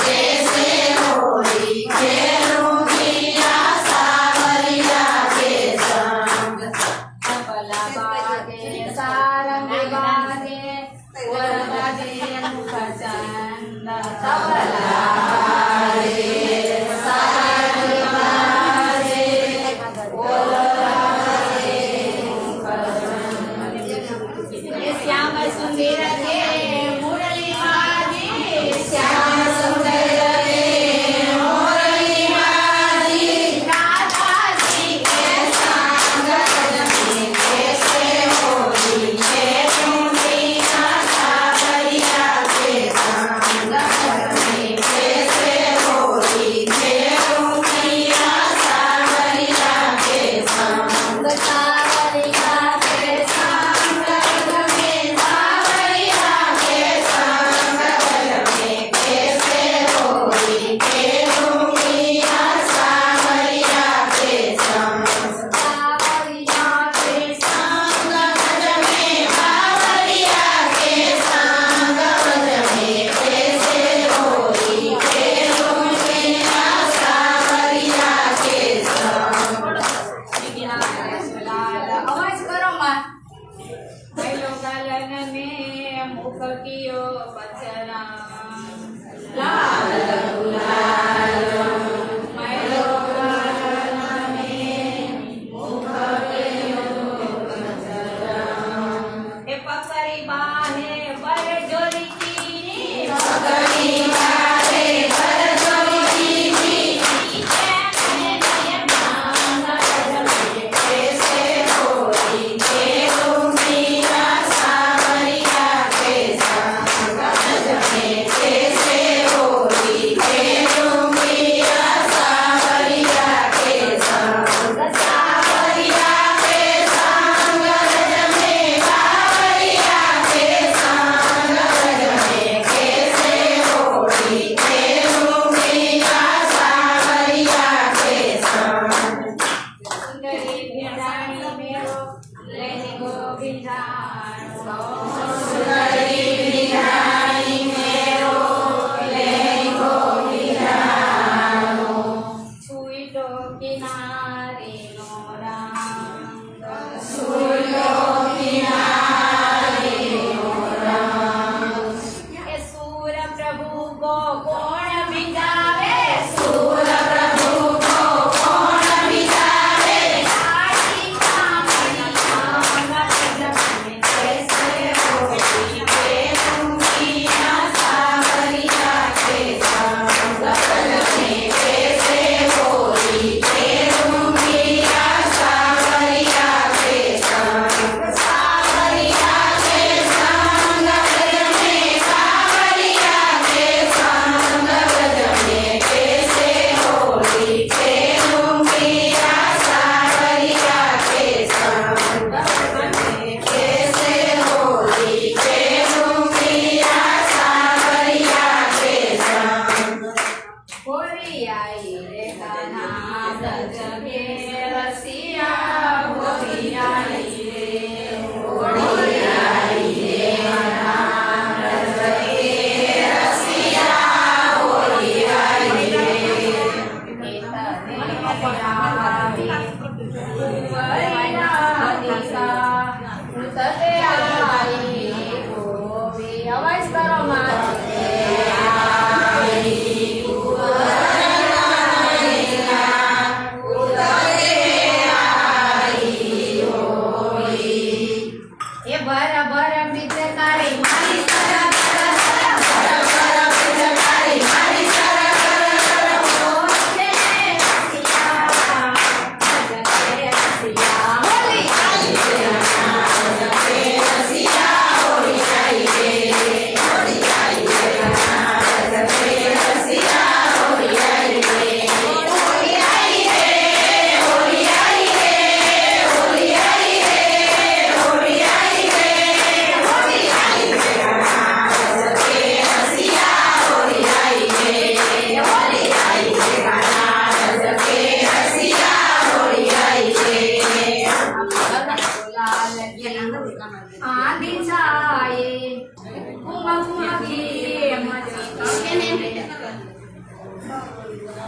जैसे होली खेलूंगी सावरिया के संग तबला बाजे सारंग बाजे और बाजे मुखचंद तबला बाजे सारंग बाजे और बाजे मुखचंद श्याम सुंदर के मुरली बाजे श्याम सुंदर के मुरली बाजे राधा जी के संगत में कैसे होली खेलूंगी सावरिया के संगत में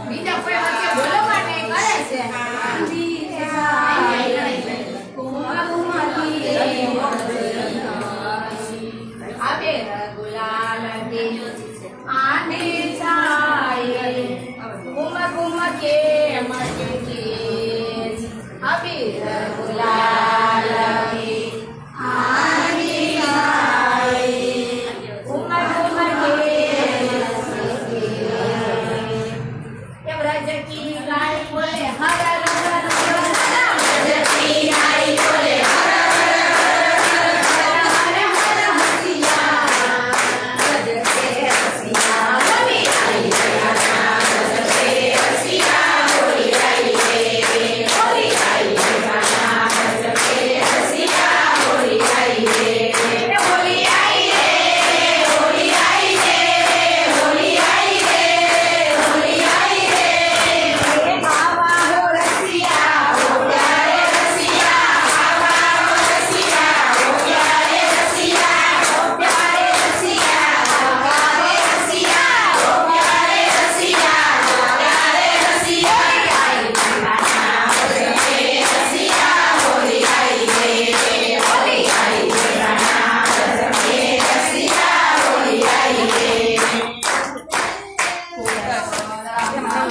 બીજા કોઈ વચ્ચે બોલવા નહીં કરે છે આંધી જાય કુમકુમથી આપે ગુલાલ કે આંધી જાય કુમકુમ કે મટકે આપે ગુલાલ કે આંધી જાય કુમકુમ કે व्रज की गाय बोले हर हर हर व्रज की गाय बोले हर हर हर हसिया व्रज से हसिया बोली आई गाना व्रज से हसिया बोली आई बोली आई गाना व्रज से हसिया बोली आई बोली आई बोली आई बोली आई बोली आई बाबा हो रसिया हो प्यारे रसिया बाबा हो रसिया हो प्यारे रसिया हो प्यारे रसिया बाबा रे रसिया हो प्यारे रसिया हो प्यारे रसिया आई गाना व्रज से रसिया बोली आई बोली आई गाना व्रज से रसिया बोली आई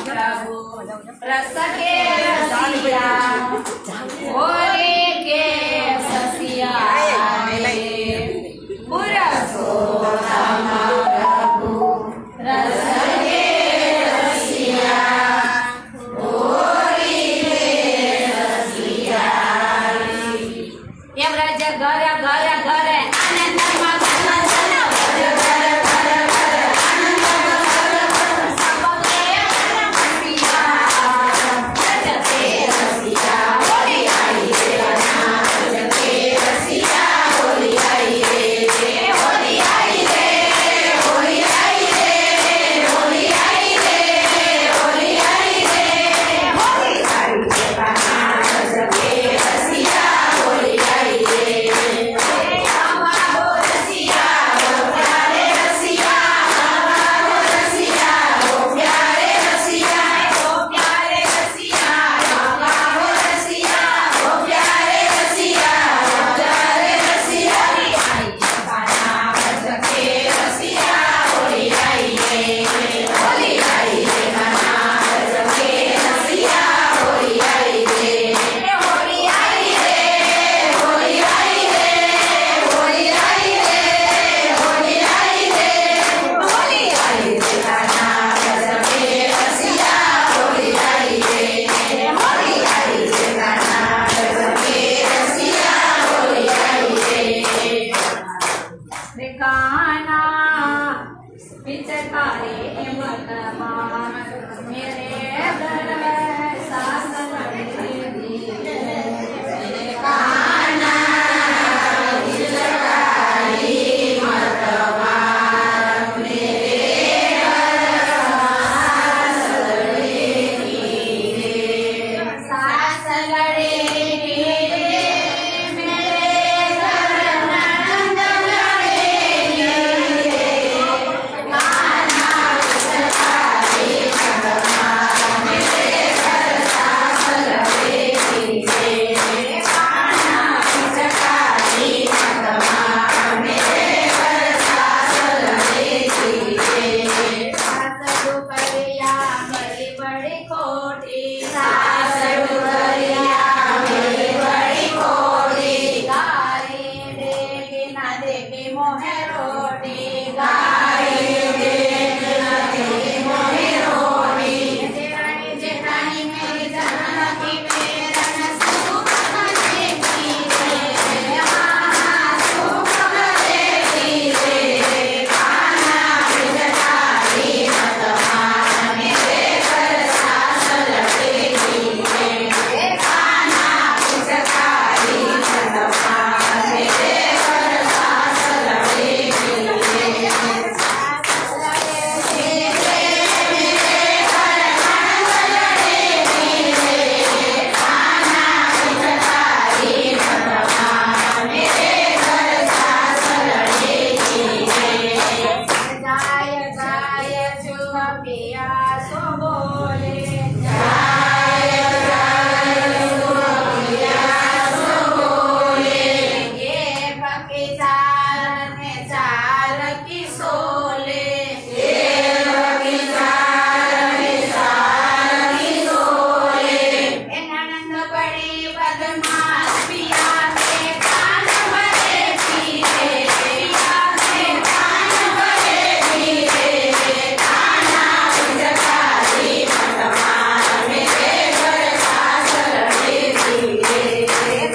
प्रभु रस के रसिया बोले के ससिया पुरुषोत्तम प्रभु रस के रसिया बोले के ससिया ये व्रज घर घर घर आनंद मगन मगन व्रज घर घर घर आनंद मगन सबके रसिया व्रज से रसिया बोली आई गाना व्रज से रसिया बोली आई बोली आई बोली आई बोली आई बोली आई बोली आई गाना व्रज से रसिया बोली आई बाबा हो रसिया हो प्यारे रसिया बाबा हो रसिया हो प्यारे रसिया हो प्यारे रसिया बाबा हो रसिया हो प्यारे रसिया हो प्यारे रसिया आई गाना व्रज के रसिया बोली आई गाना व्रज के रसिया बोली आई बोली आई बोली आई बोली आई बोली आई बोली आई गाना व्रज के रसिया बोली आई बोली आई गाना व्रज के रसिया बोली आई गाना पिचकारी मतमा मेरे घर सासन गाना पिचकारी मतमा सास लड़ेगी मेरे घर ननद लड़ेगी गाना पिचकारी मतमा मेरे घर पियासो बोले ये पके चार ने चार की सोले ए ननंद बड़ी बदमाश पिया के कान भरे पीरे पिया के कान भरे पीरे काना जगारी मतमार मेरे घर सासर में पीरे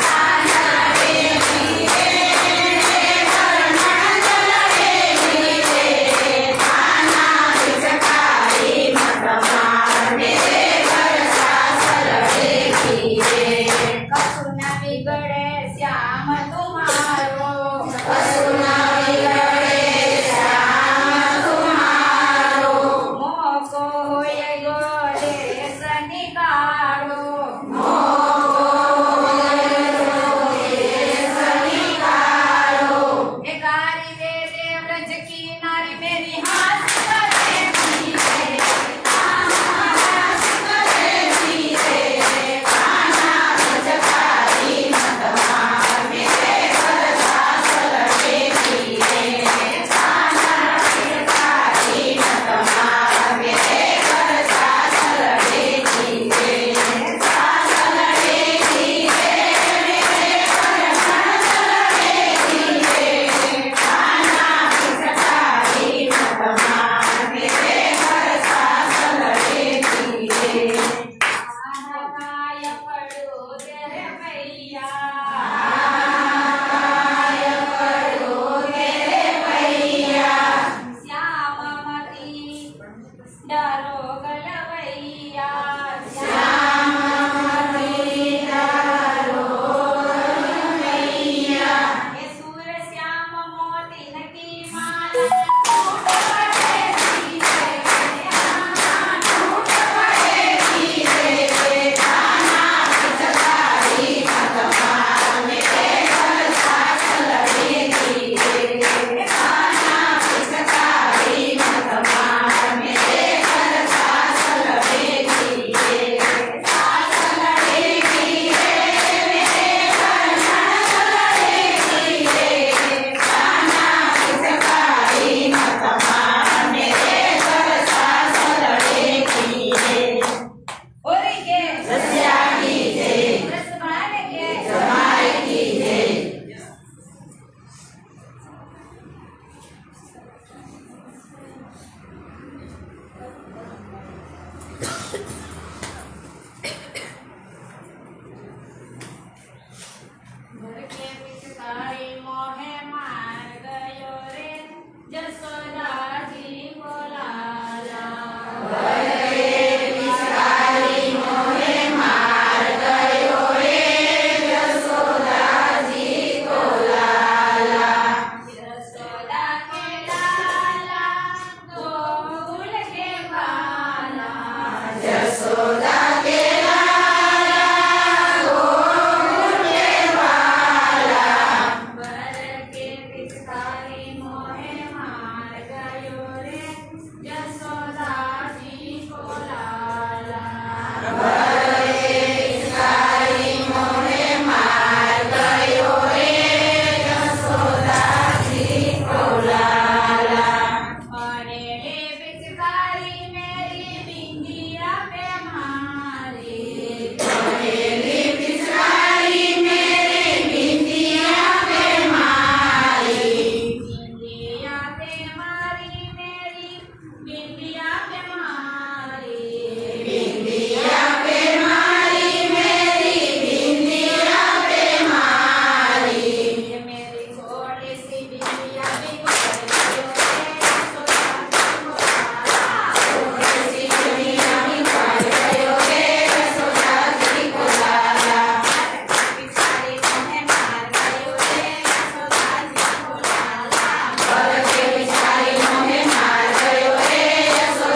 काना रे पीरे मेरे घर ननंद लगे पीरे काना जगारी मतमार मेरे घर सासर में पीरे कछु न बिगड़े श्याम तुम्हारो कछु न बिगड़े श्याम तुम्हारो मोको होए गोले सनि काढ़ो ए गारी दे दे व्रज की नारी मेरी हाथ करे पीरे हाथ करे पीरे काना जगारी मतमार मेरे घर सासर में पीरे काना जगारी मतमार मेरे घर सासर में पीरे सासर में पीरे मेरे घर ननद लगे पीरे काना जगारी मतमार मेरे घर सासर में पीरे काय पड़ो तेरे भैया काय पड़ो तेरे भैया श्याम मती डरो गलवैया श्याम मती डरो गलवैया ये सूर श्याम मोती नकी माला टूट पड़े पीरे टूट पड़े पीरे काना जगारी मतमार मेरे घर सासर में पीरे काना जगारी मतमार मेरे घर सासर में पीरे सासर में पीरे मेरे घर ननद लगे पीरे काना जगारी मतमार मेरे घर सासर में पीरे और के सत्या की जय रसमाल के जमाई की जय घर के पिचकारी मोहे मार गयो रे जसोदा जी को लाला घर के पिचकारी मोहे मार गयो रे जसोदा जी को लाला जसोदा के लाला गोकुल के बाला जसोदा के लाला गोकुल के बाला बर के पिचकारी मोहे मार गयो रे जसोदा जी को लाला बर के पिचकारी मोहे मार गयो रे जसोदा जी को लाला अरे ले पिचकारी मेरी बिंदिया पे मारी अरे ले पिचकारी मेरी बिंदिया पे मारी बिंदिया पे मारी मेरी बिंदिया पे मारी बिंदिया पे मारी मेरी बिंदिया पे मारी ये मेरी छोटी सी बिंदिया बिगड़ गयो रे जसोदा जी को लाला छोटी सी बिंदिया बिगड़ गयो रे जसोदा जी को लाला बर के पिचकारी मोहे मार गयो रे जसोदा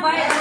ભય